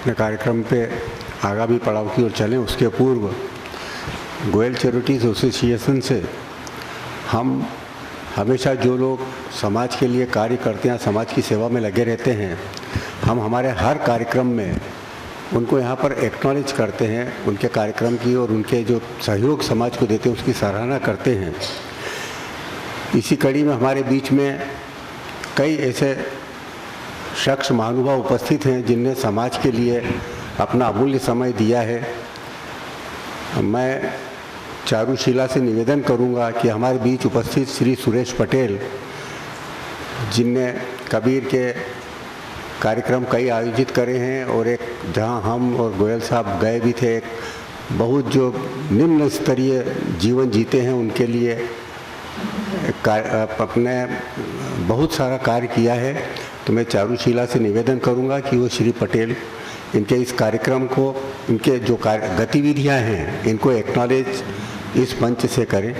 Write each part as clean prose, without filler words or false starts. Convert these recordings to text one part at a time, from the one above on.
अपने कार्यक्रम पे आगामी पड़ाव की ओर चलें, उसके पूर्व गोयल चैरिटीज़ एसोसिएशन से हम हमेशा जो लोग समाज के लिए कार्य करते हैं, समाज की सेवा में लगे रहते हैं, हम हमारे हर कार्यक्रम में उनको यहाँ पर एक्नॉलेज करते हैं, उनके कार्यक्रम की और उनके जो सहयोग समाज को देते हैं उसकी सराहना करते हैं। इसी कड़ी में हमारे बीच में कई ऐसे शख्स महानुभाव उपस्थित हैं जिनने समाज के लिए अपना अमूल्य समय दिया है। मैं चारुशीला से निवेदन करूंगा कि हमारे बीच उपस्थित श्री सुरेश पटेल, जिनने कबीर के कार्यक्रम कई आयोजित करे हैं और एक जहां हम और गोयल साहब गए भी थे, एक बहुत जो निम्न स्तरीय जीवन जीते हैं उनके लिए अपने बहुत सारा कार्य किया है। तो मैं चारुशीला से निवेदन करूंगा कि वो श्री पटेल इनके इस कार्यक्रम को, इनके जो गतिविधियां हैं, इनको एक्नॉलेज इस मंच से करें।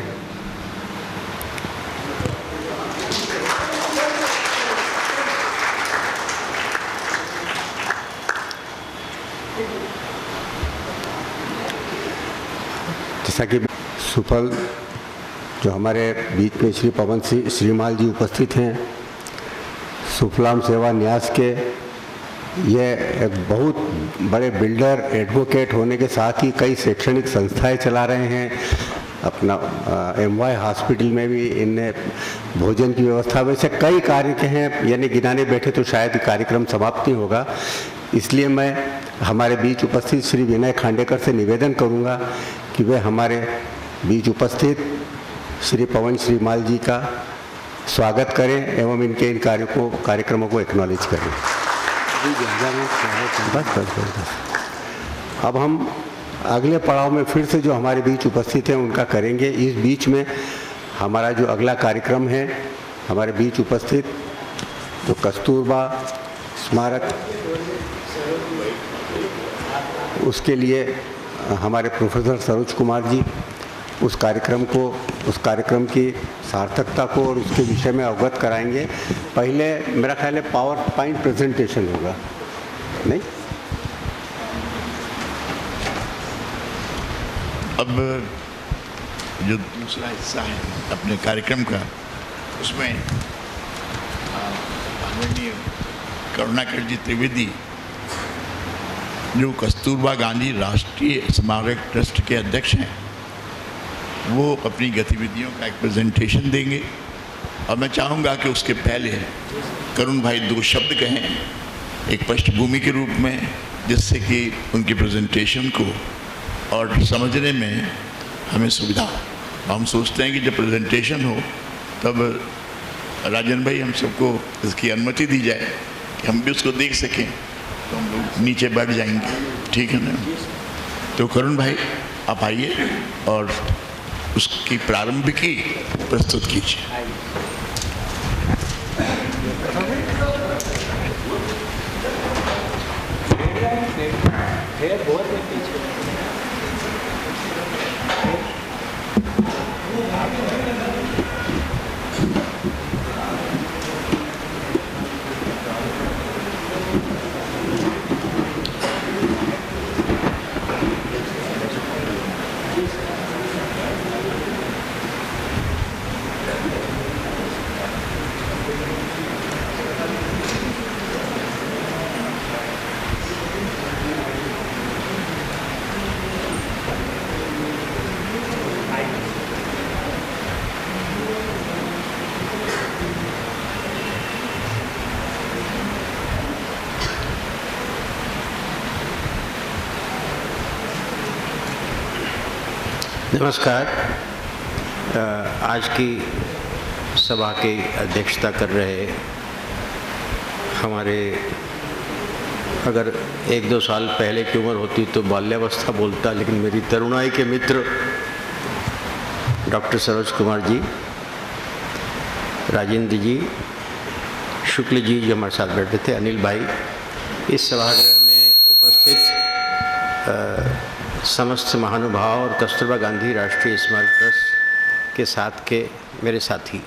जैसा कि सुफल जो हमारे बीच में श्री पवन सिंह श्रीमाल जी उपस्थित हैं, सुफलाम सेवा न्यास के ये एक बहुत बड़े बिल्डर एडवोकेट होने के साथ ही कई शैक्षणिक संस्थाएं चला रहे हैं। अपना MY हॉस्पिटल में भी इनने भोजन की व्यवस्था, वैसे कई कार्य के हैं, यानी गिनाने बैठे तो शायद कार्यक्रम समाप्त नहीं होगा। इसलिए मैं हमारे बीच उपस्थित श्री विनय खांडेकर से निवेदन करूंगा कि वे हमारे बीच उपस्थित श्री पवन श्रीमाल जी का स्वागत करें एवं इनके इन कार्यक्रमों को एक्नॉलेज करें। बस। अब हम अगले पड़ाव में फिर से जो हमारे बीच उपस्थित हैं उनका करेंगे। इस बीच में हमारा जो अगला कार्यक्रम है, हमारे बीच उपस्थित जो कस्तूरबा स्मारक, उसके लिए हमारे प्रोफेसर सरोज कुमार जी उस कार्यक्रम की सार्थकता को और उसके विषय में अवगत कराएंगे। पहले मेरा ख्याल है पावर पॉइंट प्रेजेंटेशन होगा, नहीं? अब जो दूसरा हिस्सा है अपने कार्यक्रम का, उसमें आदरणीय करुणाकर जी त्रिवेदी जो कस्तूरबा गांधी राष्ट्रीय स्मारक ट्रस्ट के अध्यक्ष हैं, वो अपनी गतिविधियों का एक प्रेजेंटेशन देंगे। और मैं चाहूँगा कि उसके पहले करुण भाई दो शब्द कहें एक पृष्ठभूमि के रूप में, जिससे कि उनकी प्रेजेंटेशन को और समझने में हमें सुविधा हो। हम सोचते हैं कि जब प्रेजेंटेशन हो तब राजन भाई हम सबको इसकी अनुमति दी जाए कि हम भी उसको देख सकें, तो हम लोग नीचे बैठ जाएंगे, ठीक है ना? तो करुण भाई आप आइए और उसकी प्रारंभिकी प्रस्तुत कीजिए। नमस्कार। आज की सभा की अध्यक्षता कर रहे हमारे, अगर 1-2 साल पहले की उम्र होती तो बाल्यावस्था बोलता, लेकिन मेरी तरुणाई के मित्र डॉक्टर सरोज कुमार जी, राजेंद्र जी, शुक्ल जी जो हमारे साथ बैठे थे, अनिल भाई, इस सभागृह में उपस्थित समस्त महानुभाव और कस्तूरबा गांधी राष्ट्रीय स्मारक ट्रस्ट के साथ के मेरे साथी,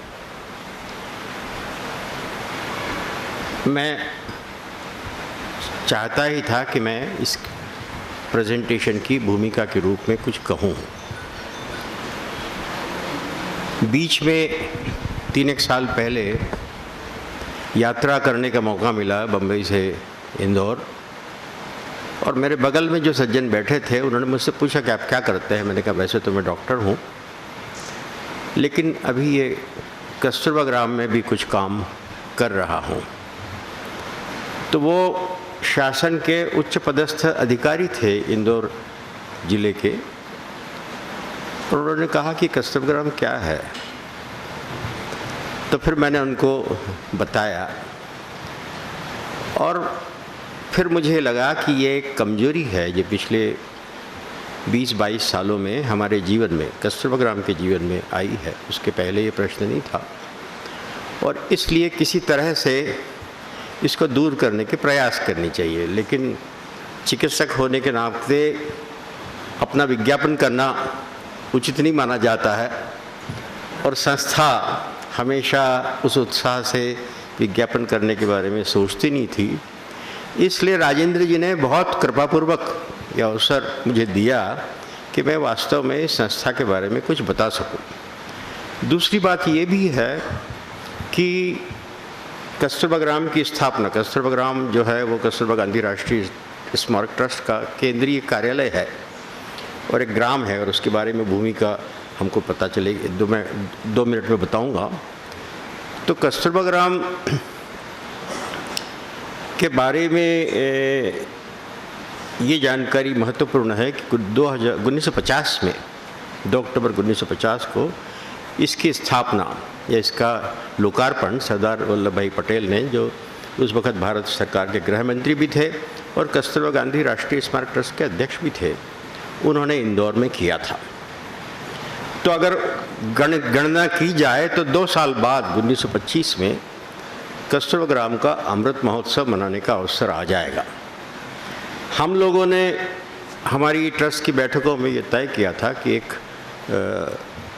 मैं चाहता ही था कि मैं इस प्रेजेंटेशन की भूमिका के रूप में कुछ कहूँ। बीच में 3-1 साल पहले यात्रा करने का मौका मिला बम्बई से इंदौर, और मेरे बगल में जो सज्जन बैठे थे उन्होंने मुझसे पूछा कि आप क्या करते हैं। मैंने कहा वैसे तो मैं डॉक्टर हूँ, लेकिन अभी ये कस्तूरबा ग्राम में भी कुछ काम कर रहा हूँ। तो वो शासन के उच्च पदस्थ अधिकारी थे इंदौर जिले के, और उन्होंने कहा कि कस्तूरबा ग्राम क्या है। तो फिर मैंने उनको बताया, और फिर मुझे लगा कि ये एक कमजोरी है जो पिछले 20-22 सालों में हमारे जीवन में, कस्तूरबा ग्राम के जीवन में आई है। उसके पहले ये प्रश्न नहीं था, और इसलिए किसी तरह से इसको दूर करने के प्रयास करनी चाहिए। लेकिन चिकित्सक होने के नाते अपना विज्ञापन करना उचित नहीं माना जाता है, और संस्था हमेशा उस उत्साह से विज्ञापन करने के बारे में सोचती नहीं थी। इसलिए राजेंद्र जी ने बहुत कृपापूर्वक यह अवसर मुझे दिया कि मैं वास्तव में इस संस्था के बारे में कुछ बता सकूं। दूसरी बात ये भी है कि कस्तूरबा ग्राम की स्थापना, कस्तूरबा ग्राम जो है वो कस्तूरबा गांधी राष्ट्रीय स्मारक ट्रस्ट का केंद्रीय कार्यालय है और एक ग्राम है, और उसके बारे में भूमिका हमको पता चलेगी, 2 मिनट में बताऊंगा। तो कस्तूरबा ग्राम के बारे में ये जानकारी महत्वपूर्ण है कि 1950 में 2 अक्टूबर 1950 को इसकी स्थापना या इसका लोकार्पण सरदार वल्लभ भाई पटेल ने, जो उस वक़्त भारत सरकार के गृह मंत्री भी थे और कस्तूरबा गांधी राष्ट्रीय स्मारक ट्रस्ट के अध्यक्ष भी थे, उन्होंने इंदौर में किया था। तो अगर गणना की जाए तो 2 साल बाद 1925 में कस्तूरबा ग्राम का अमृत महोत्सव मनाने का अवसर आ जाएगा। हम लोगों ने हमारी ट्रस्ट की बैठकों में ये तय किया था कि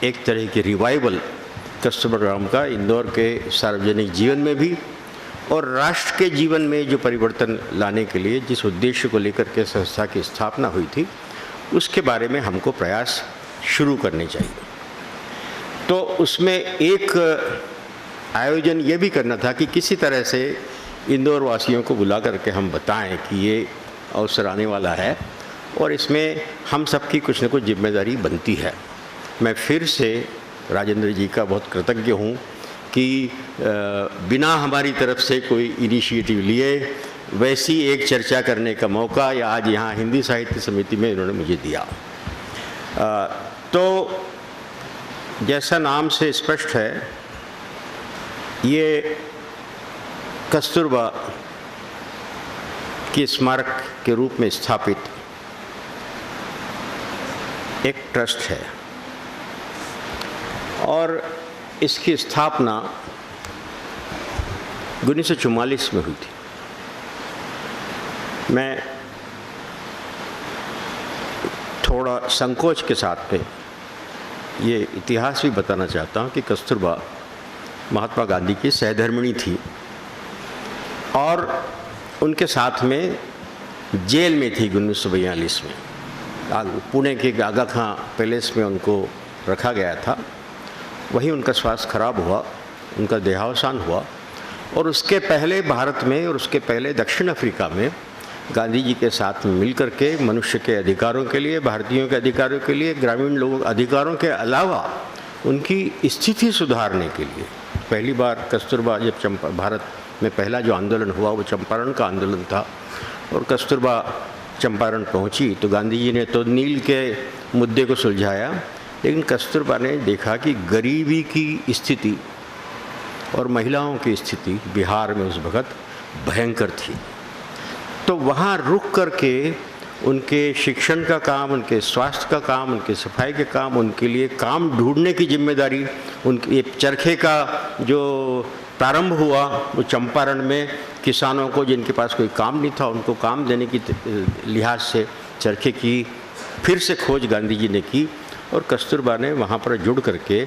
एक तरह की रिवाइवल कस्तूरबा ग्राम का इंदौर के सार्वजनिक जीवन में भी और राष्ट्र के जीवन में जो परिवर्तन लाने के लिए जिस उद्देश्य को लेकर के संस्था की स्थापना हुई थी, उसके बारे में हमको प्रयास शुरू करने चाहिए। तो उसमें एक आयोजन ये भी करना था कि किसी तरह से इंदौर वासियों को बुला करके हम बताएं कि ये अवसर आने वाला है और इसमें हम सबकी कुछ न कुछ जिम्मेदारी बनती है। मैं फिर से राजेंद्र जी का बहुत कृतज्ञ हूँ कि बिना हमारी तरफ से कोई इनिशिएटिव लिए वैसी एक चर्चा करने का मौका या आज यहाँ हिंदी साहित्य समिति में इन्होंने मुझे दिया। तो जैसा नाम से स्पष्ट है, ये कस्तूरबा की स्मारक के रूप में स्थापित एक ट्रस्ट है और इसकी स्थापना 1944 में हुई थी। मैं थोड़ा संकोच के साथ में ये इतिहास भी बताना चाहता हूँ कि कस्तूरबा महात्मा गांधी की सहधर्मिणी थी और उनके साथ में जेल में थी 1942 में। पुणे के आगा खां पैलेस में उनको रखा गया था। वहीं उनका स्वास्थ्य खराब हुआ, उनका देहावसान हुआ और उसके पहले भारत में और उसके पहले दक्षिण अफ्रीका में गांधी जी के साथ में मिलकर के मनुष्य के अधिकारों के लिए, भारतीयों के अधिकारों के लिए, ग्रामीण लोगों के अधिकारों के अलावा उनकी स्थिति सुधारने के लिए पहली बार कस्तूरबा, जब भारत में पहला जो आंदोलन हुआ वो चंपारण का आंदोलन था और कस्तूरबा चंपारण पहुंची तो गांधी जी ने तो नील के मुद्दे को सुलझाया, लेकिन कस्तूरबा ने देखा कि गरीबी की स्थिति और महिलाओं की स्थिति बिहार में उस वक़्त भयंकर थी। तो वहाँ रुक करके उनके शिक्षण का काम, उनके स्वास्थ्य का काम, उनके सफाई के काम, उनके लिए काम ढूंढने की जिम्मेदारी, उनके चरखे का जो प्रारंभ हुआ वो चंपारण में किसानों को जिनके पास कोई काम नहीं था उनको काम देने की लिहाज से चरखे की फिर से खोज गांधी जी ने की और कस्तूरबा ने वहाँ पर जुड़ करके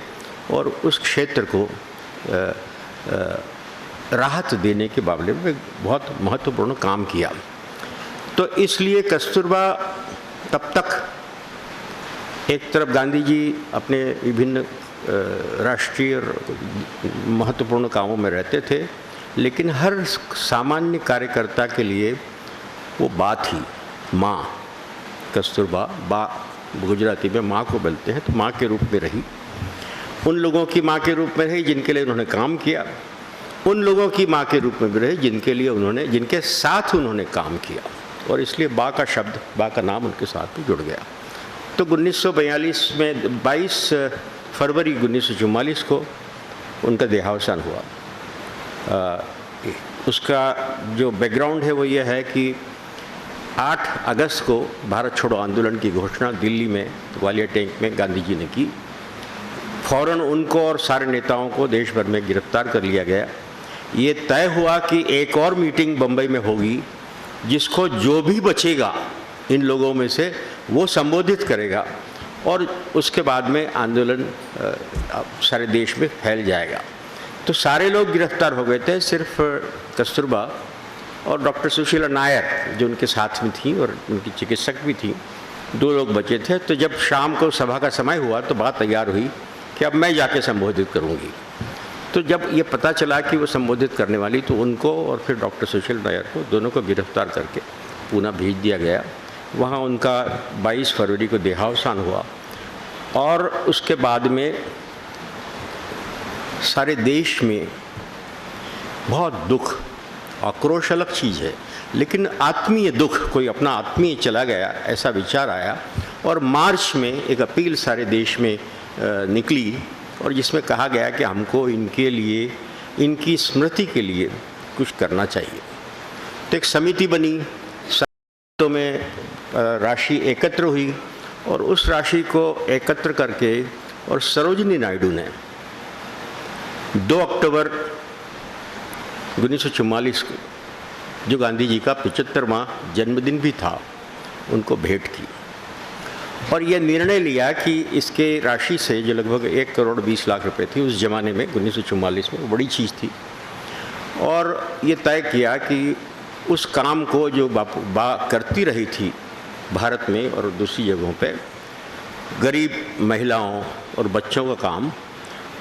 और उस क्षेत्र को राहत देने के मामले में बहुत महत्वपूर्ण काम किया। तो इसलिए कस्तूरबा तब तक एक तरफ गांधी जी अपने विभिन्न राष्ट्रीय और महत्वपूर्ण कामों में रहते थे, लेकिन हर सामान्य कार्यकर्ता के लिए वो बात थी माँ। कस्तूरबा बा गुजराती में माँ को बोलते हैं, तो माँ के रूप में रही। उन लोगों की माँ के रूप में रही जिनके लिए उन्होंने काम किया, उन लोगों की माँ के रूप में भी रही जिनके साथ उन्होंने काम किया, और इसलिए बा का शब्द, बा का नाम उनके साथ भी जुड़ गया। तो 1942 में 22 फरवरी 1944 को उनका देहावसान हुआ। उसका जो बैकग्राउंड है वो ये है कि 8 अगस्त को भारत छोड़ो आंदोलन की घोषणा दिल्ली में ग्वालियर टैंक में गांधी जी ने की। फौरन उनको और सारे नेताओं को देश भर में गिरफ्तार कर लिया गया। ये तय हुआ कि एक और मीटिंग बम्बई में होगी जिसको जो भी बचेगा इन लोगों में से वो संबोधित करेगा, और उसके बाद में आंदोलन सारे देश में फैल जाएगा। तो सारे लोग गिरफ्तार हो गए थे, सिर्फ कस्तूरबा और डॉक्टर सुशीला नायर जो उनके साथ में थी और उनकी चिकित्सक भी थी, 2 लोग बचे थे। तो जब शाम को सभा का समय हुआ तो बात तैयार हुई कि अब मैं जाके संबोधित करूंगी। तो जब ये पता चला कि वो संबोधित करने वाली, तो उनको और फिर डॉक्टर सुशीला नायर को, दोनों को गिरफ्तार करके पूना भेज दिया गया। वहाँ उनका 22 फरवरी को देहावसान हुआ, और उसके बाद में सारे देश में बहुत दुख, आक्रोश अलग चीज़ है, लेकिन आत्मीय दुख, कोई अपना आत्मीय चला गया ऐसा विचार आया। और मार्च में एक अपील सारे देश में निकली, और जिसमें कहा गया कि हमको इनके लिए, इनकी स्मृति के लिए कुछ करना चाहिए। तो एक समिति बनी, तो में राशि एकत्र हुई, और उस राशि को एकत्र करके और सरोजिनी नायडू ने 2 अक्टूबर 1944 को, जो गांधी जी का 75वां जन्मदिन भी था, उनको भेंट की, और यह निर्णय लिया कि इसके राशि से, जो लगभग 1 करोड़ 20 लाख रुपए थी उस ज़माने में 1944 में, बड़ी चीज़ थी, और ये तय किया कि उस काम को जो बा करती रही थी भारत में और दूसरी जगहों पे, गरीब महिलाओं और बच्चों का काम,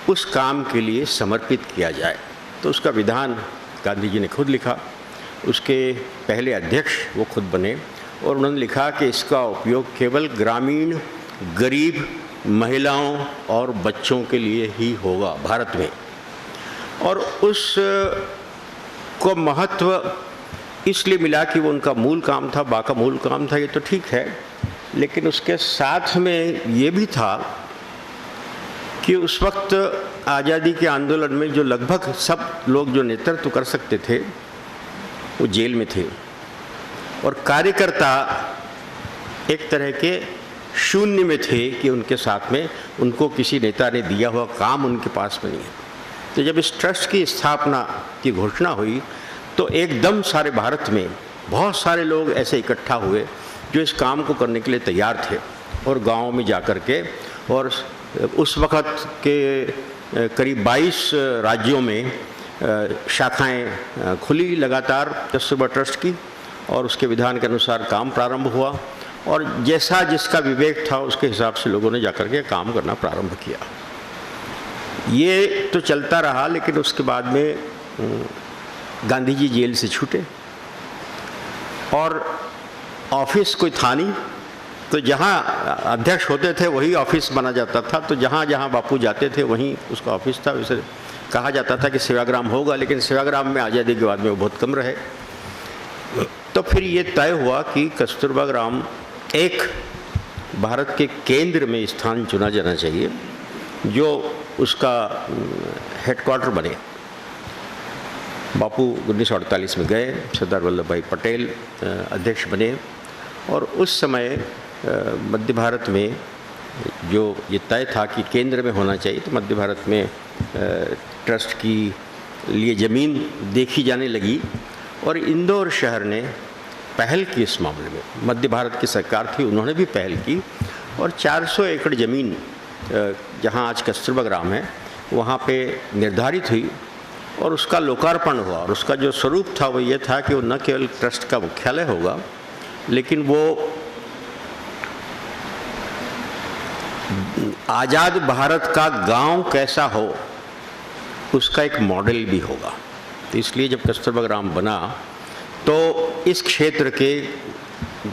उस काम के लिए समर्पित किया जाए। तो उसका विधान गांधी जी ने खुद लिखा, उसके पहले अध्यक्ष वो खुद बने, और उन्होंने लिखा कि इसका उपयोग केवल ग्रामीण गरीब महिलाओं और बच्चों के लिए ही होगा भारत में। और उस को महत्व इसलिए मिला कि वो उनका मूल काम था, बा का मूल काम था, ये तो ठीक है, लेकिन उसके साथ में ये भी था कि उस वक्त आज़ादी के आंदोलन में जो लगभग सब लोग जो नेतृत्व कर सकते थे वो जेल में थे, और कार्यकर्ता एक तरह के शून्य में थे कि उनके साथ में उनको किसी नेता ने दिया हुआ काम उनके पास में नहीं है। तो जब इस ट्रस्ट की स्थापना की घोषणा हुई तो एकदम सारे भारत में बहुत सारे लोग ऐसे इकट्ठा हुए जो इस काम को करने के लिए तैयार थे, और गाँव में जा कर के, और उस वक़्त के करीब 22 राज्यों में शाखाएं खुली लगातार कस्तूरबा ट्रस्ट की, और उसके विधान के अनुसार काम प्रारंभ हुआ, और जैसा जिसका विवेक था उसके हिसाब से लोगों ने जाकर के काम करना प्रारंभ किया। ये तो चलता रहा, लेकिन उसके बाद में गांधी जी जेल से छूटे, और ऑफिस कोई था नहीं, तो जहाँ अध्यक्ष होते थे वही ऑफिस बना जाता था। तो जहाँ जहाँ बापू जाते थे वहीं उसका ऑफिस था। वैसे कहा जाता था कि सेवाग्राम होगा, लेकिन सेवाग्राम में आज़ादी के बाद में वो बहुत कम रहे। तो फिर ये तय हुआ कि कस्तूरबा ग्राम एक भारत के केंद्र में स्थान चुना जाना चाहिए, जो उसका हेडक्वार्टर बने। बापू 1948 में गए, सरदार वल्लभ भाई पटेल अध्यक्ष बने, और उस समय मध्य भारत में जो ये तय था कि केंद्र में होना चाहिए, तो मध्य भारत में ट्रस्ट की लिए ज़मीन देखी जाने लगी, और इंदौर शहर ने पहल की इस मामले में। मध्य भारत की सरकार थी, उन्होंने भी पहल की, और 400 एकड़ ज़मीन जहाँ आज कस्तूरबा ग्राम है वहाँ पे निर्धारित हुई, और उसका लोकार्पण हुआ। और उसका जो स्वरूप था वो ये था कि वो न केवल ट्रस्ट का मुख्यालय होगा, लेकिन वो आज़ाद भारत का गांव कैसा हो उसका एक मॉडल भी होगा। तो इसलिए जब कस्तूरबा ग्राम बना तो इस क्षेत्र के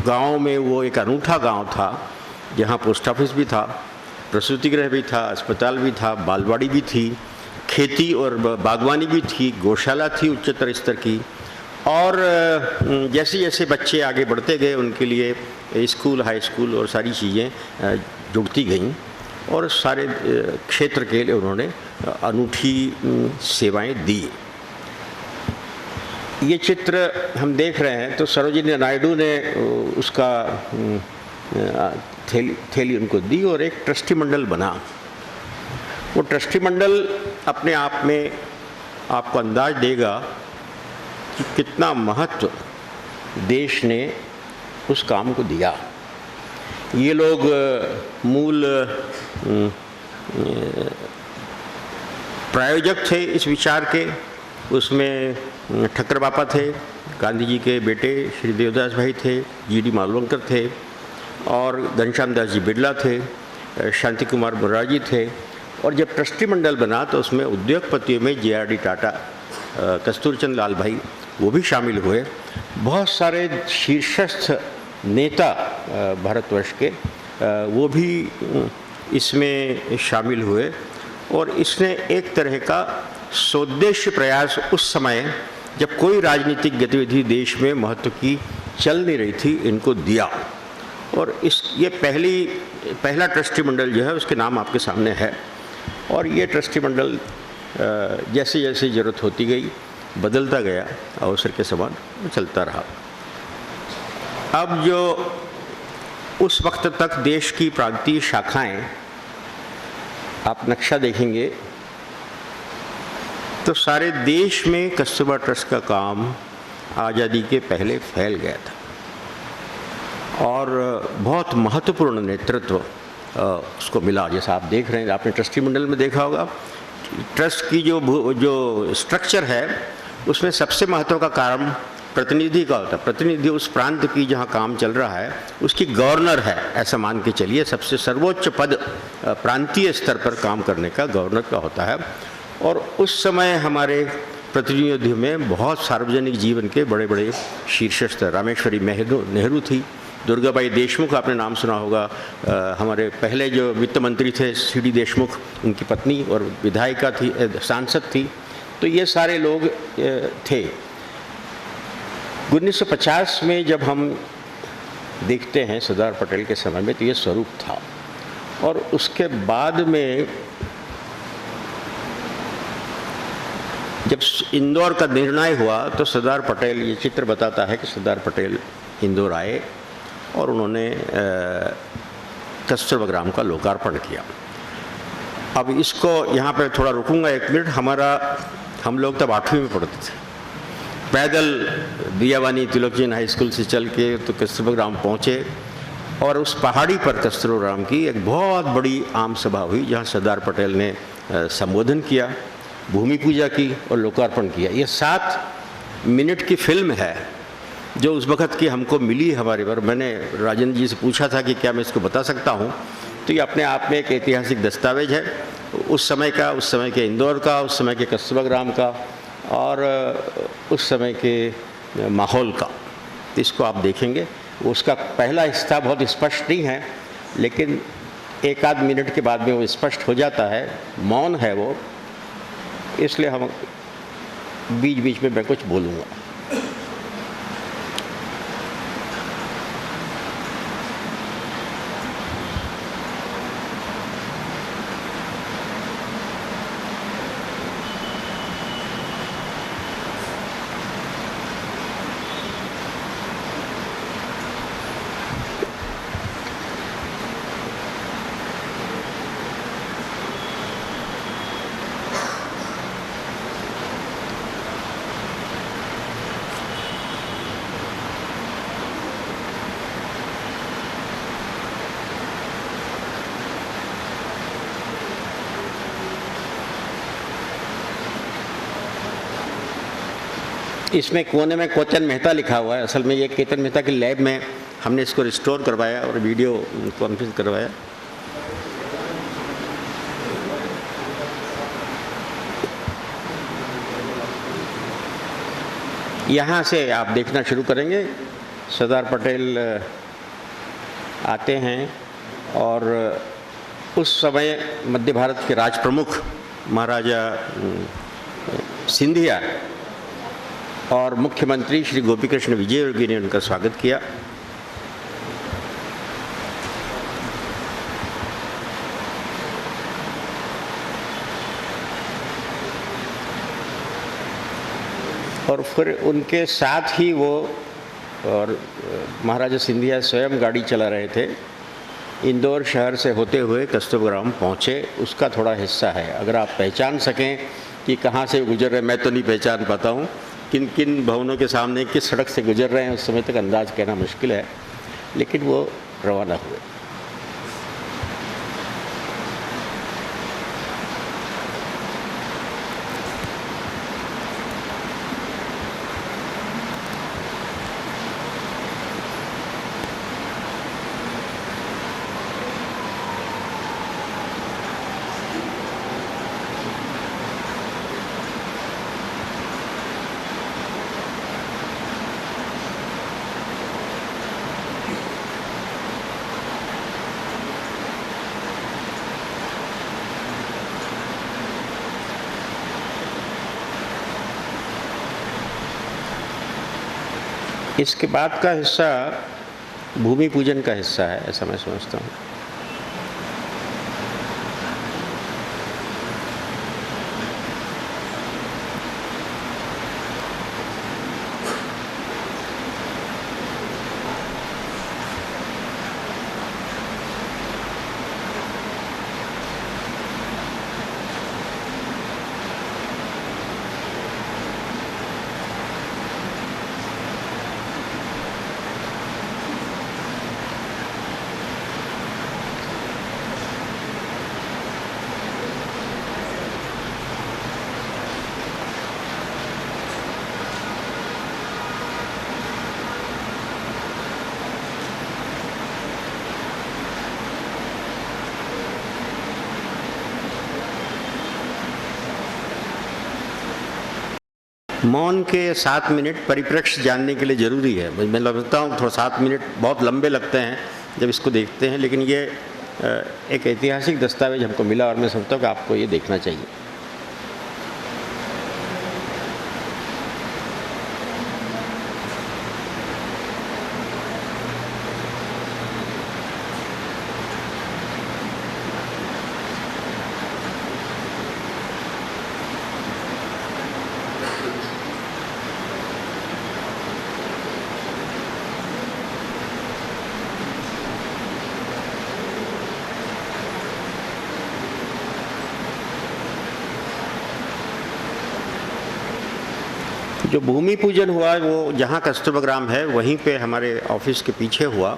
गांव में वो एक अनूठा गांव था, जहां पोस्ट ऑफिस भी था, प्रसूति गृह भी था, अस्पताल भी था, बालवाड़ी भी थी, खेती और बागवानी भी थी, गौशाला थी उच्चतर स्तर की। और जैसे जैसे बच्चे आगे बढ़ते गए उनके लिए स्कूल, हाई स्कूल और सारी चीज़ें जुड़ती गईं और सारे क्षेत्र के लिए उन्होंने अनूठी सेवाएं दी। ये चित्र हम देख रहे हैं तो सरोजिनी नायडू ने उसका थैली उनको दी और एक ट्रस्टी मंडल बना। वो ट्रस्टी मंडल अपने आप में आपको अंदाज देगा कि कितना महत्व देश ने उस काम को दिया। ये लोग मूल प्रायोजक थे इस विचार के। उसमें ठक्कर बापा थे, गांधी जी के बेटे श्री देवदास भाई थे, जी.डी. मालवंकर थे और घनश्याम दास जी बिरला थे, शांति कुमार मुरारजी थे। और जब ट्रस्टी मंडल बना तो उसमें उद्योगपतियों में जे.आर.डी. टाटा, कस्तूरचंद लाल भाई वो भी शामिल हुए। बहुत सारे शीर्षस्थ नेता भारतवर्ष के वो भी इसमें शामिल हुए और इसने एक तरह का स्वदेशी प्रयास उस समय जब कोई राजनीतिक गतिविधि देश में महत्व की चल नहीं रही थी इनको दिया। और ये पहला ट्रस्टी मंडल जो है उसके नाम आपके सामने है। और ये ट्रस्टी मंडल जैसे जैसे ज़रूरत होती गई बदलता गया, अवसर के समान चलता रहा। अब जो उस वक्त तक देश की प्रांतीय शाखाएं, आप नक्शा देखेंगे तो सारे देश में कस्तूरबा ट्रस्ट का काम आज़ादी के पहले फैल गया था और बहुत महत्वपूर्ण नेतृत्व उसको मिला। जैसा आप देख रहे हैं, आपने ट्रस्टी मंडल में देखा होगा, ट्रस्ट की जो स्ट्रक्चर है उसमें सबसे महत्व का काम प्रतिनिधि का होता है। प्रतिनिधि उस प्रांत की जहाँ काम चल रहा है उसकी गवर्नर है, ऐसा मान के चलिए। सबसे सर्वोच्च पद प्रांतीय स्तर पर काम करने का गवर्नर का होता है। और उस समय हमारे प्रतिनिधियों में बहुत सार्वजनिक जीवन के बड़े बड़े शीर्षस्थ, रामेश्वरी नेहरू थी, दुर्गाबाई देशमुख आपने नाम सुना होगा, हमारे पहले जो वित्त मंत्री थे सी.डी. देशमुख, उनकी पत्नी और विधायिका थी, सांसद थी। तो ये सारे लोग थे। 1950 में जब हम देखते हैं सरदार पटेल के समय में तो ये स्वरूप था। और उसके बाद में जब इंदौर का निर्णय हुआ तो सरदार पटेल, ये चित्र बताता है कि सरदार पटेल इंदौर आए और उन्होंने कस्तूरबा ग्राम का लोकार्पण किया। अब इसको यहाँ पर थोड़ा रुकूंगा 1 मिनट। हम लोग तब 8वीं में पढ़ते थे, पैदल दियावानी तिलक जैन हाई स्कूल से चल के तो कस्तूरबा ग्राम पहुँचे और उस पहाड़ी पर कस्तूरबा ग्राम की एक बहुत बड़ी आम सभा हुई जहाँ सरदार पटेल ने संबोधन किया, भूमि पूजा की और लोकार्पण किया। ये 7 मिनट की फिल्म है जो उस वक़्त की हमको मिली हमारे पर। मैंने राजेंद्र जी से पूछा था कि क्या मैं इसको बता सकता हूँ, तो ये अपने आप में एक ऐतिहासिक दस्तावेज है उस समय का, उस समय के इंदौर का, उस समय के कस्तूरबा ग्राम का और उस समय के माहौल का। इसको आप देखेंगे, उसका पहला हिस्सा बहुत स्पष्ट नहीं है लेकिन 1 आध मिनट के बाद में वो स्पष्ट हो जाता है। मौन है वो, इसलिए हम बीच बीच में मैं कुछ बोलूँगा। इसमें कोने में कोचन मेहता लिखा हुआ है। असल में ये केतन मेहता की लैब में हमने इसको रिस्टोर करवाया और वीडियो कॉन्फ्रेंस करवाया। यहाँ से आप देखना शुरू करेंगे, सरदार पटेल आते हैं और उस समय मध्य भारत के राज प्रमुख महाराजा सिंधिया और मुख्यमंत्री श्री गोपी कृष्ण विजयवर्गीय ने उनका स्वागत किया। और फिर उनके साथ ही वो और महाराजा सिंधिया स्वयं गाड़ी चला रहे थे, इंदौर शहर से होते हुए कस्तूरबा ग्राम पहुँचे। उसका थोड़ा हिस्सा है। अगर आप पहचान सकें कि कहाँ से गुजर रहे, मैं तो नहीं पहचान पाता हूँ किन किन भवनों के सामने किस सड़क से गुजर रहे हैं, उस समय तक अंदाज कहना मुश्किल है, लेकिन वो रवाना हुए। इसके बाद का हिस्सा भूमि पूजन का हिस्सा है, ऐसा मैं समझता हूँ। मौन के 7 मिनट परिप्रेक्ष्य जानने के लिए ज़रूरी है। मैं लगता हूँ थोड़ा 7 मिनट बहुत लंबे लगते हैं जब इसको देखते हैं, लेकिन ये एक ऐतिहासिक दस्तावेज हमको मिला और मैं समझता हूँ कि आपको ये देखना चाहिए। जो भूमि पूजन हुआ वो जहाँ कस्तूरबा ग्राम है वहीं पे हमारे ऑफिस के पीछे हुआ,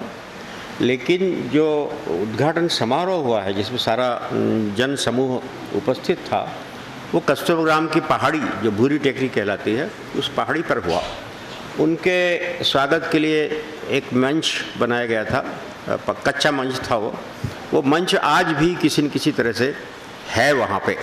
लेकिन जो उद्घाटन समारोह हुआ है जिसमें सारा जन समूह उपस्थित था, वो कस्तूरबा ग्राम की पहाड़ी जो भूरी टेकरी कहलाती है उस पहाड़ी पर हुआ। उनके स्वागत के लिए एक मंच बनाया गया था, कच्चा मंच था वो मंच आज भी किसी न किसी तरह से है वहाँ पे।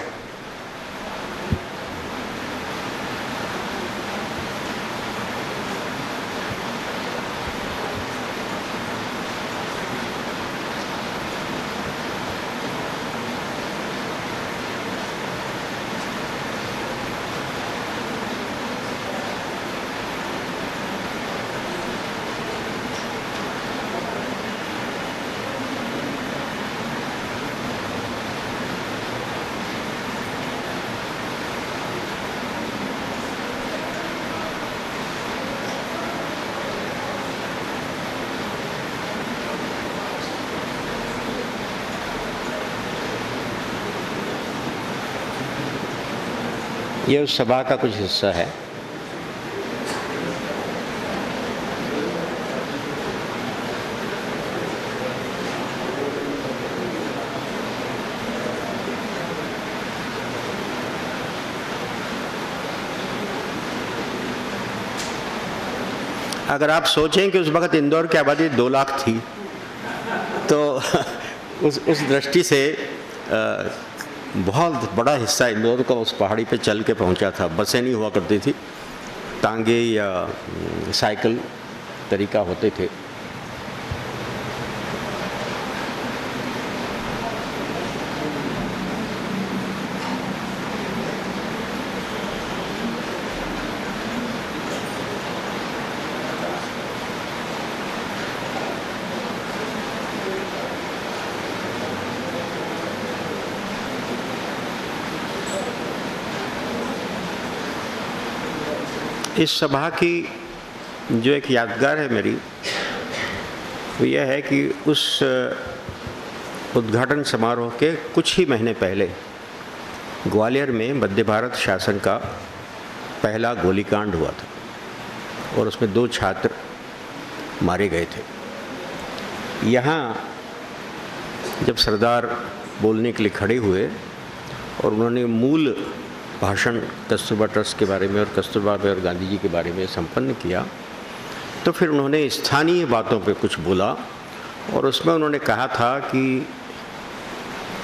ये उस सभा का कुछ हिस्सा है। अगर आप सोचें कि उस वक़्त इंदौर की आबादी 2 लाख थी, तो उस दृष्टि से बहुत बड़ा हिस्सा इंदौर का उस पहाड़ी पे चल के पहुंचा था। बसें नहीं हुआ करती थी, टांगे या साइकिल तरीका होते थे। इस सभा की जो एक यादगार है मेरी, वो यह है कि उस उद्घाटन समारोह के कुछ ही महीने पहले ग्वालियर में मध्य भारत शासन का पहला गोलीकांड हुआ था और उसमें 2 छात्र मारे गए थे। यहाँ जब सरदार बोलने के लिए खड़े हुए और उन्होंने मूल भाषण कस्तूरबा ट्रस्ट के बारे में और कस्तूरबा में और गांधी जी के बारे में संपन्न किया, तो फिर उन्होंने स्थानीय बातों पे कुछ बोला और उसमें उन्होंने कहा था कि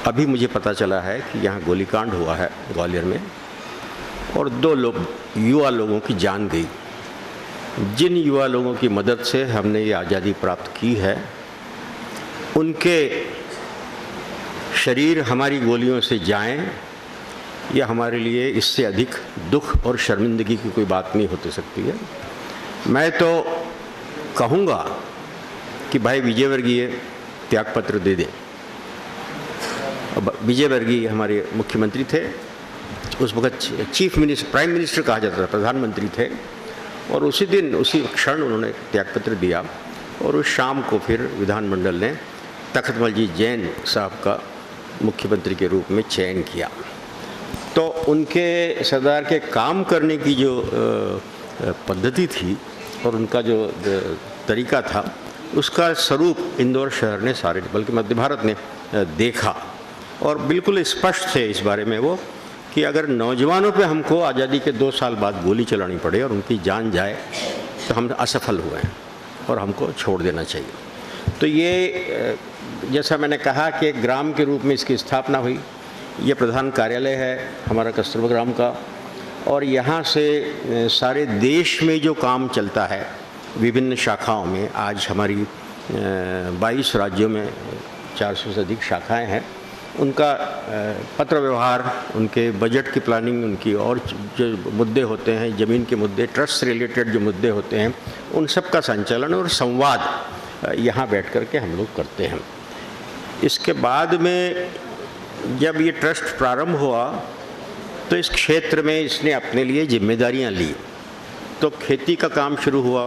अभी मुझे पता चला है कि यहाँ गोलीकांड हुआ है ग्वालियर में और 2 युवा लोगों की जान गई। जिन युवा लोगों की मदद से हमने ये आज़ादी प्राप्त की है, उनके शरीर हमारी गोलियों से जाएं, यह हमारे लिए इससे अधिक दुख और शर्मिंदगी की कोई बात नहीं होती सकती है। मैं तो कहूँगा कि भाई विजयवर्गीय त्यागपत्र दे दें। विजयवर्गीय हमारे मुख्यमंत्री थे, उस वक्त चीफ मिनिस्टर, प्राइम मिनिस्टर कहा जाता था, प्रधानमंत्री थे, और उसी दिन उसी क्षण उन्होंने त्यागपत्र दिया और उस शाम को फिर विधानमंडल ने तख्तमल जी जैन साहब का मुख्यमंत्री के रूप में चयन किया। तो उनके सरदार के काम करने की जो पद्धति थी और उनका जो तरीका था, उसका स्वरूप इंदौर शहर ने सारे, बल्कि मध्य भारत ने देखा और बिल्कुल स्पष्ट थे इस बारे में वो कि अगर नौजवानों पे हमको आज़ादी के 2 साल बाद गोली चलानी पड़े और उनकी जान जाए तो हम असफल हुए हैं और हमको छोड़ देना चाहिए। तो ये जैसा मैंने कहा कि एक ग्राम के रूप में इसकी स्थापना हुई। ये प्रधान कार्यालय है हमारा कस्तूरबा ग्राम का और यहाँ से सारे देश में जो काम चलता है विभिन्न शाखाओं में, आज हमारी 22 राज्यों में 400 से अधिक शाखाएं हैं, उनका पत्र व्यवहार, उनके बजट की प्लानिंग, उनकी और जो मुद्दे होते हैं, ज़मीन के मुद्दे, ट्रस्ट से रिलेटेड जो मुद्दे होते हैं, उन सब का संचालन और संवाद यहाँ बैठ कर के हम लोग करते हैं। इसके बाद में जब ये ट्रस्ट प्रारंभ हुआ तो इस क्षेत्र में इसने अपने लिए जिम्मेदारियां ली। तो खेती का काम शुरू हुआ,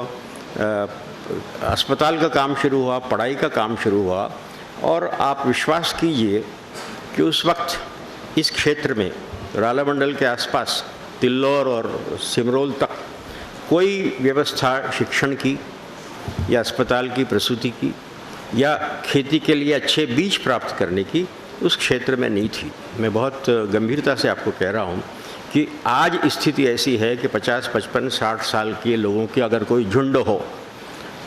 अस्पताल का काम शुरू हुआ, पढ़ाई का काम शुरू हुआ और आप विश्वास कीजिए कि उस वक्त इस क्षेत्र में राला मंडल के आसपास तिल्लौर और सिमरोल तक कोई व्यवस्था शिक्षण की या अस्पताल की, प्रसूति की या खेती के लिए अच्छे बीज प्राप्त करने की उस क्षेत्र में नहीं थी। मैं बहुत गंभीरता से आपको कह रहा हूँ कि आज स्थिति ऐसी है कि 50, 55, 60 साल के लोगों की अगर कोई झुंड हो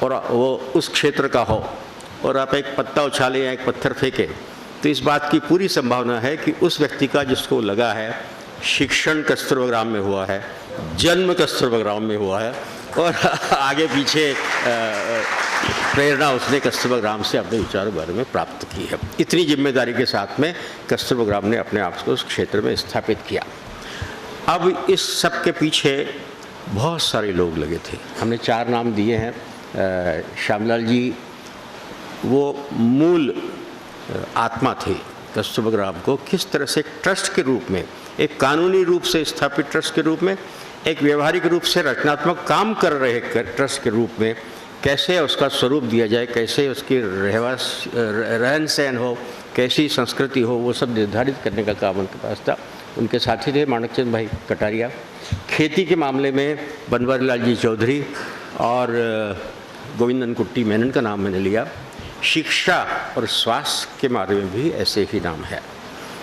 और वो उस क्षेत्र का हो और आप एक पत्ता उछालें या एक पत्थर फेंकें, तो इस बात की पूरी संभावना है कि उस व्यक्ति का जिसको लगा है शिक्षण कस्तूरबा ग्राम में हुआ है, जन्म कस्तूरबा ग्राम में हुआ है और आगे पीछे प्रेरणा उसने कस्तूरबा ग्राम से अपने विचारों के बारे में प्राप्त की है। इतनी जिम्मेदारी के साथ में कस्तूरबा ग्राम ने अपने आप को उस क्षेत्र में स्थापित किया। अब इस सब के पीछे बहुत सारे लोग लगे थे। हमने 4 नाम दिए हैं। श्यामलाल जी वो मूल आत्मा थे कस्तूरबा ग्राम को किस तरह से एक ट्रस्ट के रूप में, एक कानूनी रूप से स्थापित ट्रस्ट के रूप में, एक व्यवहारिक रूप से रचनात्मक काम कर रहे ट्रस्ट के रूप में कैसे उसका स्वरूप दिया जाए, कैसे उसकी रहन सहन हो, कैसी संस्कृति हो, वो सब निर्धारित करने का काम उनके पास था। उनके साथी थे माणकचंद भाई कटारिया। खेती के मामले में बनवारीलाल जी चौधरी और गोविंदन कुट्टी मेनन का नाम मैंने लिया। शिक्षा और स्वास्थ्य के बारे में भी ऐसे ही नाम है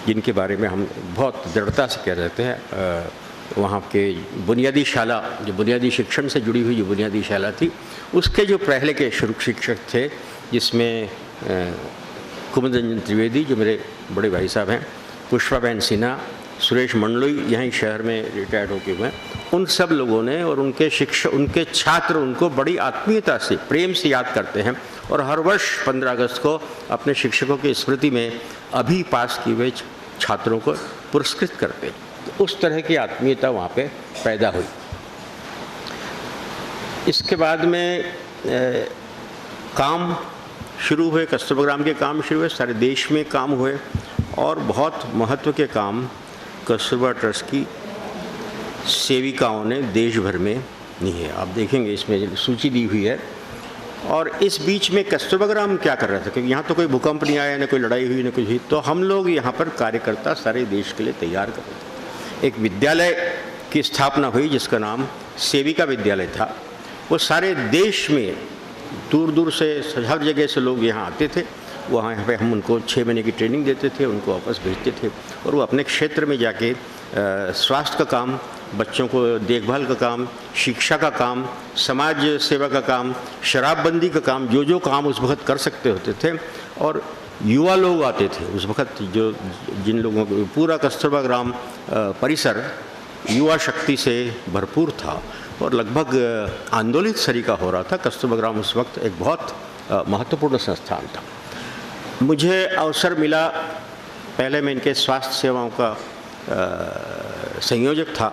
जिनके बारे में हम बहुत दृढ़ता से कह रहे हैं। वहाँ के बुनियादी शाला, जो बुनियादी शिक्षण से जुड़ी हुई जो बुनियादी शाला थी, उसके जो पहले के शुरू शिक्षक थे, जिसमें कुमुद रंजन त्रिवेदी जो मेरे बड़े भाई साहब हैं, पुष्पा बहन सिन्हा, सुरेश मंडलोई यहीं शहर में रिटायर्ड होके हुए हैं, उन सब लोगों ने और उनके शिक्षक, उनके छात्र उनको बड़ी आत्मीयता से, प्रेम से याद करते हैं और हर वर्ष 15 अगस्त को अपने शिक्षकों की स्मृति में अभी पास किए हुए छात्रों को पुरस्कृत करते हैं। तो उस तरह की आत्मीयता वहाँ पे पैदा हुई। इसके बाद में काम शुरू हुए, कस्तूरबा ग्राम के काम शुरू हुए, सारे देश में काम हुए और बहुत महत्व के काम कस्तूरबा ट्रस्ट की सेविकाओं ने देश भर में दी है। आप देखेंगे इसमें सूची दी हुई है। और इस बीच में कस्तूरबा ग्राम क्या कर रहा था, क्योंकि यहाँ तो कोई भूकंप नहीं आया, न कोई लड़ाई हुई, न कुछ हुई, तो हम लोग यहाँ पर कार्यकर्ता सारे देश के लिए तैयार कर रहे थे। एक विद्यालय की स्थापना हुई जिसका नाम सेविका विद्यालय था। वो सारे देश में दूर दूर से, हर जगह से लोग यहाँ आते थे। वहाँ पे हम उनको 6 महीने की ट्रेनिंग देते थे, उनको वापस भेजते थे और वो अपने क्षेत्र में जाके स्वास्थ्य का काम, बच्चों को देखभाल का काम, शिक्षा का काम, समाज सेवा का काम, शराबबंदी का काम, जो काम उस वक्त कर सकते होते थे। और युवा लोग आते थे उस वक्त, जो जिन लोगों को पूरा कस्तूरबा ग्राम परिसर युवा शक्ति से भरपूर था और लगभग आंदोलित सरीका हो रहा था। कस्तूरबा ग्राम उस वक्त एक बहुत महत्वपूर्ण संस्थान था। मुझे अवसर मिला, पहले मैं इनके स्वास्थ्य सेवाओं का संयोजक था,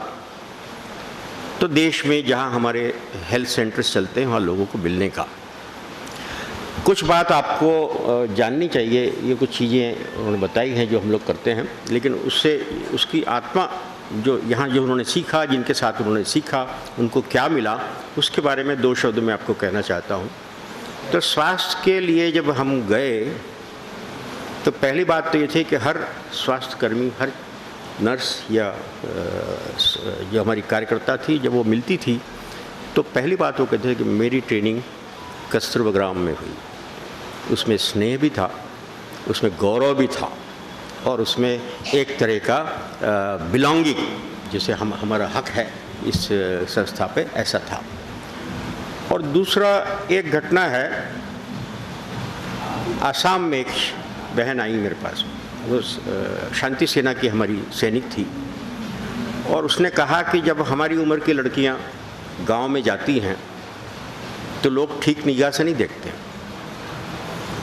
तो देश में जहां हमारे हेल्थ सेंटर्स चलते हैं वहाँ लोगों को मिलने का। कुछ बात आपको जाननी चाहिए, ये कुछ चीज़ें उन्होंने बताई हैं जो हम लोग करते हैं, लेकिन उससे उसकी आत्मा जो यहाँ जो उन्होंने सीखा, जिनके साथ उन्होंने सीखा, उनको क्या मिला, उसके बारे में 2 शब्द मैं आपको कहना चाहता हूँ। तो स्वास्थ्य के लिए जब हम गए तो पहली बात तो ये थी कि हर स्वास्थ्यकर्मी, हर नर्स या जो हमारी कार्यकर्ता थी, जब वो मिलती थी तो पहली बात वो कहते थे कि मेरी ट्रेनिंग कस्तूरबा ग्राम में हुई। उसमें स्नेह भी था, उसमें गौरव भी था और उसमें एक तरह का बिलोंगिंग, जैसे हमारा हक है इस संस्था पे, ऐसा था। और दूसरा एक घटना है, आसाम में एक बहन आई मेरे पास, वो शांति सेना की हमारी सैनिक थी और उसने कहा कि जब हमारी उम्र की लड़कियां गांव में जाती हैं तो लोग ठीक निगाह से नहीं देखते।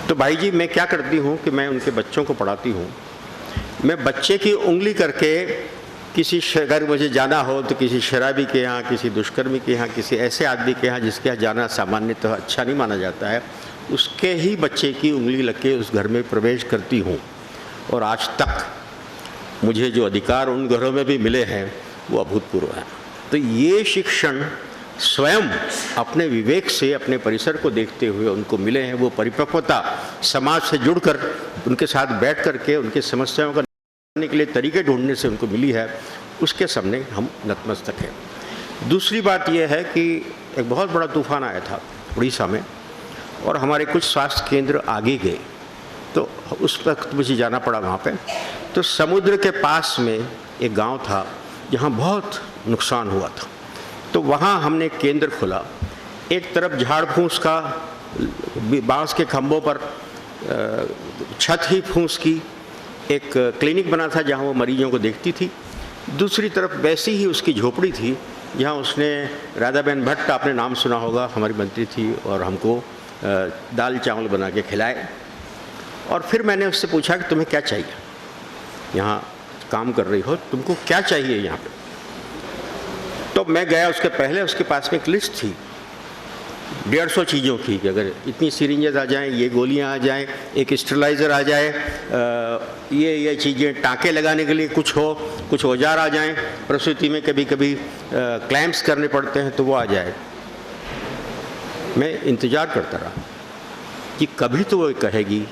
तो भाई जी मैं क्या करती हूँ कि मैं उनके बच्चों को पढ़ाती हूँ, मैं बच्चे की उंगली करके किसी, अगर मुझे जाना हो तो किसी शराबी के यहाँ, किसी दुष्कर्मी के यहाँ, किसी ऐसे आदमी के यहाँ जिसके यहाँ जाना सामान्यतः अच्छा नहीं माना जाता है, उसके ही बच्चे की उंगली लग के उस घर में प्रवेश करती हूँ। और आज तक मुझे जो अधिकार उन घरों में भी मिले हैं वो अभूतपूर्व हैं। तो ये शिक्षण स्वयं अपने विवेक से, अपने परिसर को देखते हुए उनको मिले हैं। वो परिपक्वता समाज से जुड़कर, उनके साथ बैठ करके उनकी समस्याओं का करने के लिए तरीके ढूंढने से उनको मिली है, उसके सामने हम नतमस्तक हैं। दूसरी बात यह है कि एक बहुत बड़ा तूफान आया था उड़ीसा में और हमारे कुछ स्वास्थ्य केंद्र आगे गए, तो उस वक्त मुझे जाना पड़ा वहाँ पे। तो समुद्र के पास में एक गांव था जहाँ बहुत नुकसान हुआ था, तो वहाँ हमने केंद्र खोला। एक तरफ झाड़ फूस का, बांस के खंभों पर छत ही फूस की एक क्लिनिक बना था जहाँ वो मरीजों को देखती थी। दूसरी तरफ वैसी ही उसकी झोपड़ी थी जहाँ उसने, राधाबेन भट्ट आपने नाम सुना होगा, हमारी मंत्री थी और हमको दाल चावल बना के खिलाए। और फिर मैंने उससे पूछा कि तुम्हें क्या चाहिए, यहाँ काम कर रही हो, तुमको क्या चाहिए यहाँ पे। तो मैं गया, उसके पहले उसके पास में एक लिस्ट थी 150 चीज़ों की कि अगर इतनी सिरिंजेस आ जाएं, ये गोलियां आ जाएं, एक स्टेरिलाइज़र आ जाए, ये चीज़ें टाँके लगाने के लिए कुछ हो, कुछ औजार आ जाएं, प्रसूति में कभी कभी क्लैम्प्स करने पड़ते हैं तो वो आ जाए। मैं इंतज़ार करता रहा कि कभी तो वो कहेगी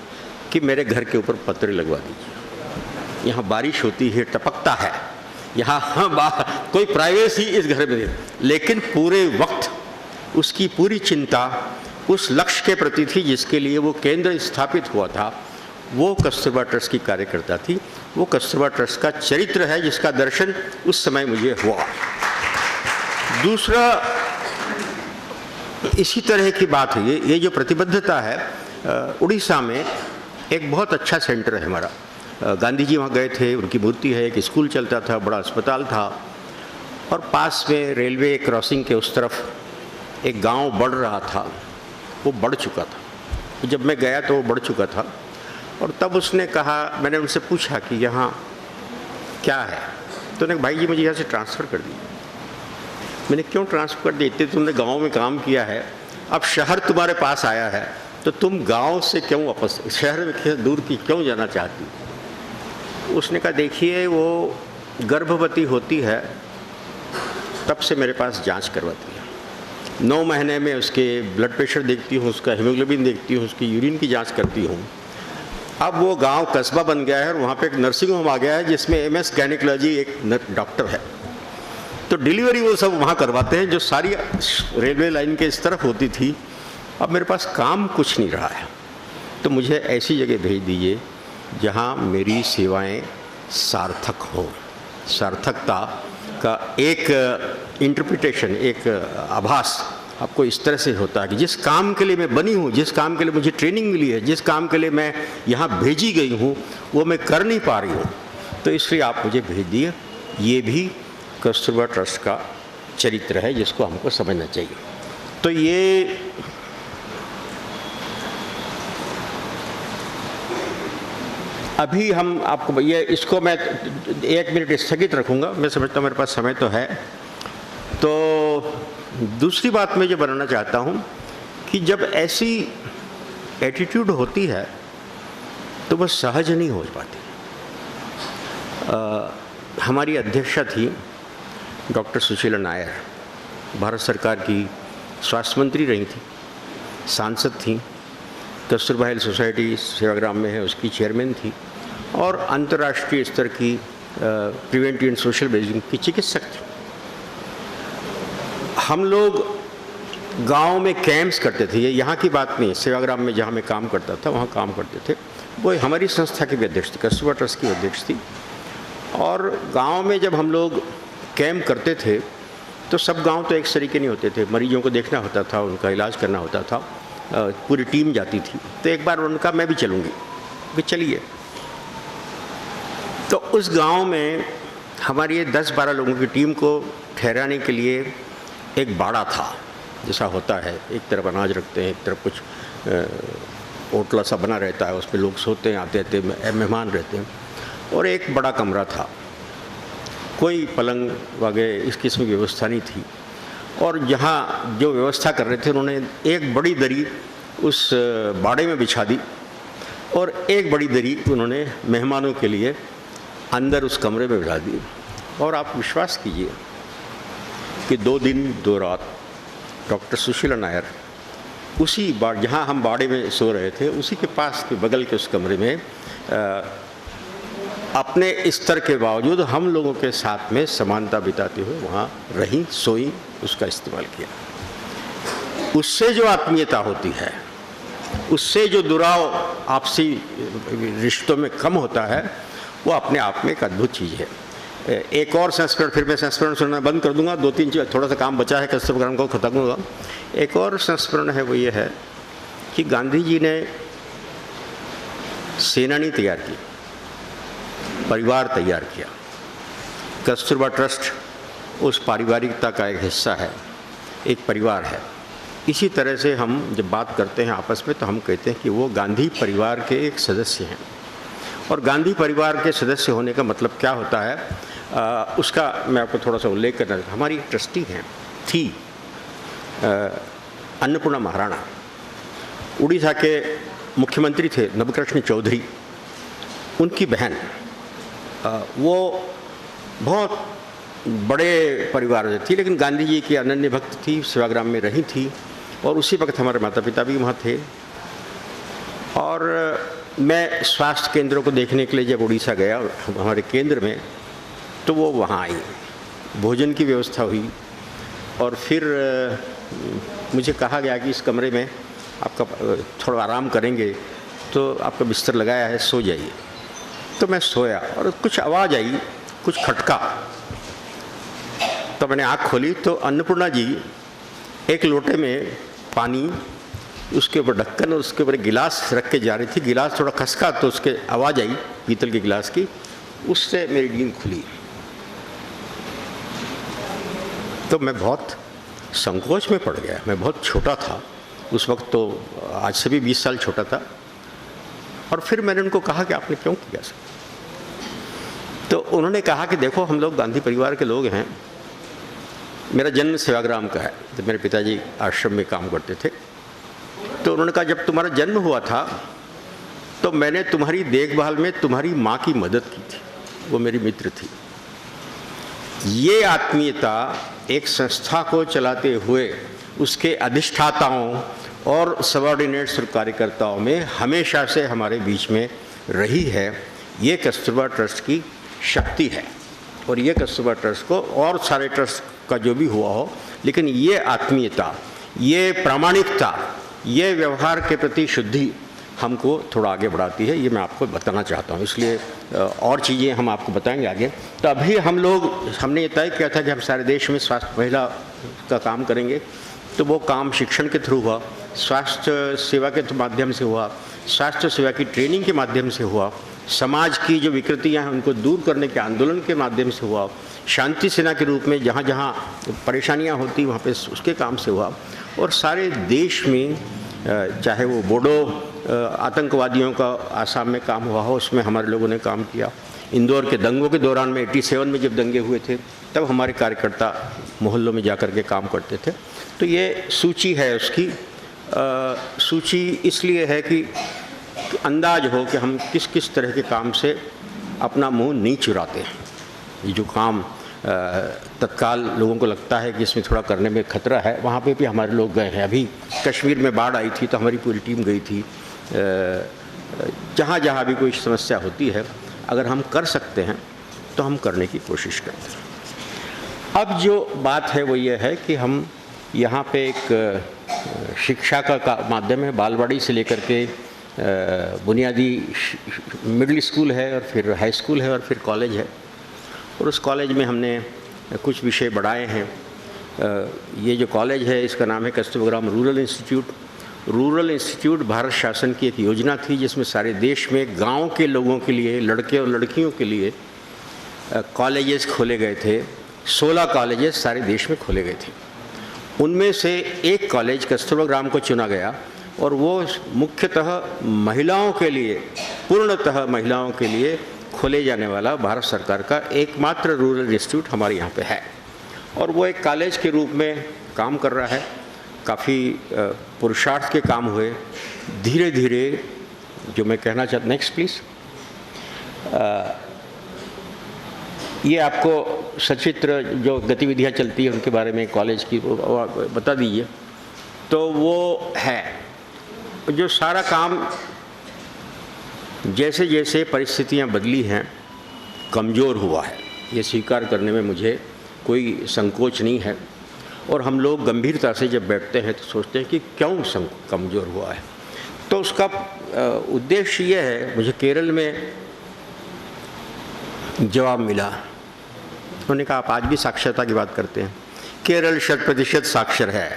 कि मेरे घर के ऊपर पत्रे लगवा दीजिए, यहाँ बारिश होती है, टपकता है, यहाँ कोई प्राइवेसी इस घर में नहीं। लेकिन पूरे वक्त उसकी पूरी चिंता उस लक्ष्य के प्रति थी जिसके लिए वो केंद्र स्थापित हुआ था। वो कस्तूरबा ट्रस्ट की कार्यकर्ता थी वो कस्तूरबा ट्रस्ट का चरित्र है, जिसका दर्शन उस समय मुझे हुआ। दूसरा, इसी तरह की बात है, ये जो प्रतिबद्धता है, उड़ीसा में एक बहुत अच्छा सेंटर है हमारा। गांधी जी वहाँ गए थे, उनकी मूर्ति है, एक स्कूल चलता था, बड़ा अस्पताल था, और पास में रेलवे क्रॉसिंग के उस तरफ एक गांव बढ़ रहा था, वो बढ़ चुका था। जब मैं गया तो वो बढ़ चुका था, और तब उसने कहा, मैंने उनसे पूछा कि यहाँ क्या है, तो उन्होंने भाई जी मुझे यहाँ से ट्रांसफ़र कर दिया। मैंने क्यों ट्रांसफ़र कर दिया, इतने तुमने गांव में काम किया है, अब शहर तुम्हारे पास आया है, तो तुम गांव से क्यों वापस शहर में दूर की क्यों जाना चाहती? उसने कहा देखिए, वो गर्भवती होती है तब से मेरे पास जांच करवाती है, 9 महीने में उसके ब्लड प्रेशर देखती हूँ, उसका हीमोग्लोबिन देखती हूँ, उसकी यूरिन की जांच करती हूँ। अब वो गांव कस्बा बन गया है और वहाँ पे एक नर्सिंग होम आ गया है जिसमें MS गायनेकोलॉजी एक डॉक्टर है, तो डिलीवरी वो सब वहाँ करवाते हैं, जो सारी रेलवे लाइन के इस तरफ होती थी। अब मेरे पास काम कुछ नहीं रहा है, तो मुझे ऐसी जगह भेज दीजिए जहाँ मेरी सेवाएं सार्थक हों। सार्थकता का एक इंटरप्रिटेशन, एक आभास आपको इस तरह से होता है कि जिस काम के लिए मैं बनी हूँ, जिस काम के लिए मुझे ट्रेनिंग मिली है, जिस काम के लिए मैं यहाँ भेजी गई हूँ, वो मैं कर नहीं पा रही हूँ, तो इसलिए आप मुझे भेज दिए। ये भी कस्तूरबा ट्रस्ट का चरित्र है जिसको हमको समझना चाहिए। तो ये अभी हम आपको ये इसको मैं 1 मिनट स्थगित रखूँगा, मैं समझता हूँ मेरे पास समय तो है। तो दूसरी बात मैं जो बनाना चाहता हूँ कि जब ऐसी एटीट्यूड होती है तो वह सहज नहीं हो पाती। हमारी अध्यक्षा थी डॉक्टर सुशीला नायर, भारत सरकार की स्वास्थ्य मंत्री रही थी, सांसद थी, कस्तूरबा हेल्थ सोसाइटी सेवाग्राम में है उसकी चेयरमैन थी, और अंतर्राष्ट्रीय स्तर की प्रिवेंटिव एंड सोशल वेलबींग की चिकित्सक थी। हम लोग गांव में कैंप्स करते थे, ये यहाँ की बात नहीं, सेवाग्राम में जहाँ मैं काम करता था वहाँ काम करते थे। वो हमारी संस्था की भी अध्यक्ष थी, कस्तूरबा ट्रस्ट की अध्यक्ष थी। और गांव में जब हम लोग कैंप करते थे तो सब गांव तो एक तरीके नहीं होते थे, मरीजों को देखना होता था, उनका इलाज करना होता था, पूरी टीम जाती थी। तो एक बार उनका मैं भी चलूँगी कि चलिए। तो उस गांव में हमारी ये 10-12 लोगों की टीम को ठहराने के लिए एक बाड़ा था, जैसा होता है, एक तरफ अनाज रखते हैं, एक तरफ कुछ ओटला सा बना रहता है, उस पर लोग सोते हैं, आते आते मेहमान रहते हैं, और एक बड़ा कमरा था, कोई पलंग वगैरह इस किस्म की व्यवस्था नहीं थी। और जहाँ जो व्यवस्था कर रहे थे उन्होंने एक बड़ी दरी उस बाड़े में बिछा दी, और एक बड़ी दरी उन्होंने मेहमानों के लिए अंदर उस कमरे में बिछा दी। और आप विश्वास कीजिए कि 2 दिन 2 रात डॉक्टर सुशीला नायर उसी जहाँ हम बाड़े में सो रहे थे, उसी के पास के बगल के उस कमरे में अपने स्तर के बावजूद हम लोगों के साथ में समानता बिताते हुए वहाँ रहीं, सोई, उसका इस्तेमाल किया। उससे जो आत्मीयता होती है, उससे जो दुराव आपसी रिश्तों में कम होता है, वो अपने आप में एक अद्भुत चीज़ है। एक और संस्करण, फिर मैं संस्करण सुनना बंद कर दूंगा, 2-3 थोड़ा सा काम बचा है, कस्तूरबा को खत्म होगा। एक और संस्करण है, वो ये है कि गांधी जी ने सेनानी तैयार की, परिवार तैयार किया। कस्तूरबा ट्रस्ट उस पारिवारिकता का एक हिस्सा है, एक परिवार है। इसी तरह से हम जब बात करते हैं आपस में तो हम कहते हैं कि वो गांधी परिवार के एक सदस्य हैं। और गांधी परिवार के सदस्य होने का मतलब क्या होता है, उसका मैं आपको थोड़ा सा उल्लेख करना चाहता हूँ। हमारी ट्रस्टी हैं थी अन्नपूर्णा महाराणा, उड़ीसा के मुख्यमंत्री थे नवकृष्ण चौधरी, उनकी बहन। वो बहुत बड़े परिवार से थी, लेकिन गांधी जी की अनन्य भक्त थी, सेवाग्राम में रही थी, और उसी वक्त हमारे माता पिता भी वहाँ थे। और मैं स्वास्थ्य केंद्रों को देखने के लिए जब उड़ीसा गया हमारे केंद्र में, तो वो वहाँ आई, भोजन की व्यवस्था हुई, और फिर मुझे कहा गया कि इस कमरे में आपका थोड़ा आराम करेंगे, तो आपका बिस्तर लगाया है, सो जाइए। तो मैं सोया और कुछ आवाज़ आई, कुछ खटका। तो मैंने आँख खोली तो अन्नपूर्णा जी एक लोटे में पानी, उसके ऊपर ढक्कन और उसके ऊपर गिलास रख के जा रही थी। गिलास थोड़ा खसका तो उसके आवाज़ आई पीतल के गिलास की, उससे मेरी नींद खुली। तो मैं बहुत संकोच में पड़ गया। मैं बहुत छोटा था उस वक्त, तो आज से भी 20 साल छोटा था। और फिर मैंने उनको कहा कि आपने क्यों किया सर? तो उन्होंने कहा कि देखो, हम लोग गांधी परिवार के लोग हैं। मेरा जन्म सेवाग्राम का है, जब मेरे पिताजी आश्रम में काम करते थे। तो उन्होंने कहा, जब तुम्हारा जन्म हुआ था तो मैंने तुम्हारी देखभाल में तुम्हारी माँ की मदद की थी, वो मेरी मित्र थी। ये आत्मीयता एक संस्था को चलाते हुए उसके अधिष्ठाताओं और सबऑर्डिनेट्स और कार्यकर्ताओं में हमेशा से हमारे बीच में रही है। ये कस्तूरबा ट्रस्ट की शक्ति है। और ये कस्तूरबा ट्रस्ट को, और सारे ट्रस्ट का जो भी हुआ हो, लेकिन ये आत्मीयता, ये प्रामाणिकता, ये व्यवहार के प्रति शुद्धि हमको थोड़ा आगे बढ़ाती है। ये मैं आपको बताना चाहता हूँ। इसलिए और चीज़ें हम आपको बताएंगे आगे। तो अभी हमने ये तय किया था कि हम सारे देश में स्वास्थ्य महिला का काम करेंगे। तो वो काम शिक्षण के थ्रू हुआ, स्वास्थ्य सेवा के माध्यम से हुआ, स्वास्थ्य सेवा की ट्रेनिंग के माध्यम से हुआ, समाज की जो विकृतियाँ हैं उनको दूर करने के आंदोलन के माध्यम से हुआ, शांति सेना के रूप में जहाँ जहाँ परेशानियाँ होती वहाँ पे उसके काम से हुआ। और सारे देश में चाहे वो बोडो आतंकवादियों का आसाम में काम हुआ हो, उसमें हमारे लोगों ने काम किया। इंदौर के दंगों के दौरान में 87 में जब दंगे हुए थे, तब हमारे कार्यकर्ता मोहल्लों में जाकर के काम करते थे। तो ये सूची है उसकी। सूची इसलिए है कि अंदाज हो कि हम किस किस तरह के काम से अपना मुंह नहीं चुराते हैं। ये जो काम तत्काल लोगों को लगता है कि इसमें थोड़ा करने में खतरा है, वहाँ पे भी हमारे लोग गए हैं। अभी कश्मीर में बाढ़ आई थी तो हमारी पूरी टीम गई थी। जहाँ जहाँ भी कोई समस्या होती है, अगर हम कर सकते हैं तो हम करने की कोशिश करते हैं। अब जो बात है वो ये है कि हम यहाँ पे एक शिक्षा का माध्यम है। बालवाड़ी से लेकर के बुनियादी मिडिल स्कूल है, और फिर हाई स्कूल है, और फिर कॉलेज है। और उस कॉलेज में हमने कुछ विषय बढ़ाए हैं। ये जो कॉलेज है इसका नाम है Kasturba rural institute. Rural institute Bharat शासन की एक योजना थी जिसमें सारे देश में गांव के लोगों के लिए, लड़के और लड़कियों के लिए कॉलेजेस खोले गए थे। 16 कॉलेजेस सारे देश में खोले गए थे। उनमें से एक कॉलेज कस्तूरबा को चुना गया, और वो मुख्यतः महिलाओं के लिए, पूर्णतः महिलाओं के लिए खोले जाने वाला भारत सरकार का एकमात्र रूरल इंस्टीट्यूट हमारे यहाँ पे है। और वो एक कॉलेज के रूप में काम कर रहा है। काफ़ी पुरुषार्थ के काम हुए। धीरे धीरे जो मैं कहना चाहता, नेक्स्ट प्लीज़। ये आपको सचित्र जो गतिविधियाँ चलती हैं उनके बारे में कॉलेज की बता दीजिए। तो वो है जो सारा काम, जैसे जैसे परिस्थितियाँ बदली हैं, कमज़ोर हुआ है। ये स्वीकार करने में मुझे कोई संकोच नहीं है। और हम लोग गंभीरता से जब बैठते हैं तो सोचते हैं कि क्यों कमज़ोर हुआ है। तो उसका उद्देश्य ये है। मुझे केरल में जवाब मिला, उन्होंने कहा आप आज भी साक्षरता की बात करते हैं। केरल 100% साक्षर है।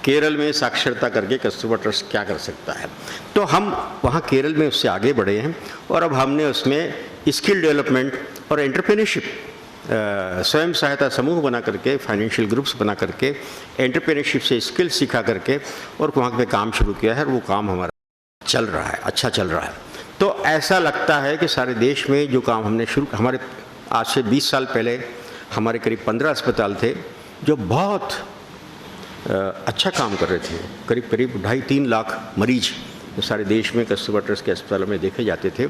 केरल में साक्षरता करके कस्तूरबा ट्रस्ट क्या कर सकता है? तो हम वहाँ केरल में उससे आगे बढ़े हैं, और अब हमने उसमें स्किल डेवलपमेंट और एंटरप्रेन्योरशिप, स्वयं सहायता समूह बना करके, फाइनेंशियल ग्रुप्स बना करके, एंटरप्रेन्योरशिप से स्किल सीखा करके और वहाँ पे काम शुरू किया है। और वो काम हमारा चल रहा है, अच्छा चल रहा है। तो ऐसा लगता है कि सारे देश में जो काम हमने शुरू, हमारे आज से 20 साल पहले हमारे करीब 15 अस्पताल थे जो बहुत अच्छा काम कर रहे थे। करीब 2.5-3 लाख मरीज सारे देश में कस्तूरबा ट्रस्ट के अस्पतालों में देखे जाते थे।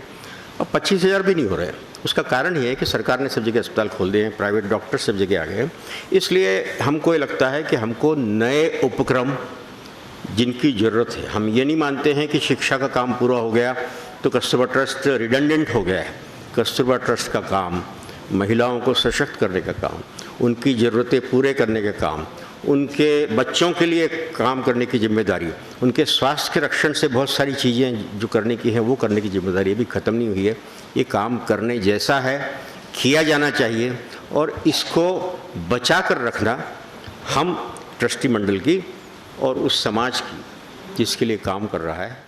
अब 25,000 भी नहीं हो रहे। उसका कारण ये है कि सरकार ने सब जगह अस्पताल खोल दिए हैं, प्राइवेट डॉक्टर सब जगह आ गए हैं। इसलिए हमको ये लगता है कि हमको नए उपक्रम जिनकी ज़रूरत है। हम ये नहीं मानते हैं कि शिक्षा का काम पूरा हो गया तो कस्तूरबा ट्रस्ट रिडंडेंट हो गया है। कस्तूरबा ट्रस्ट का काम महिलाओं को सशक्त करने का काम, उनकी ज़रूरतें पूरे करने का काम, उनके बच्चों के लिए काम करने की जिम्मेदारी, उनके स्वास्थ्य के रक्षण से बहुत सारी चीज़ें जो करने की हैं वो करने की जिम्मेदारी अभी ख़त्म नहीं हुई है। ये काम करने जैसा है, किया जाना चाहिए और इसको बचा कर रखना हम ट्रस्टी मंडल की और उस समाज की जिसके लिए काम कर रहा है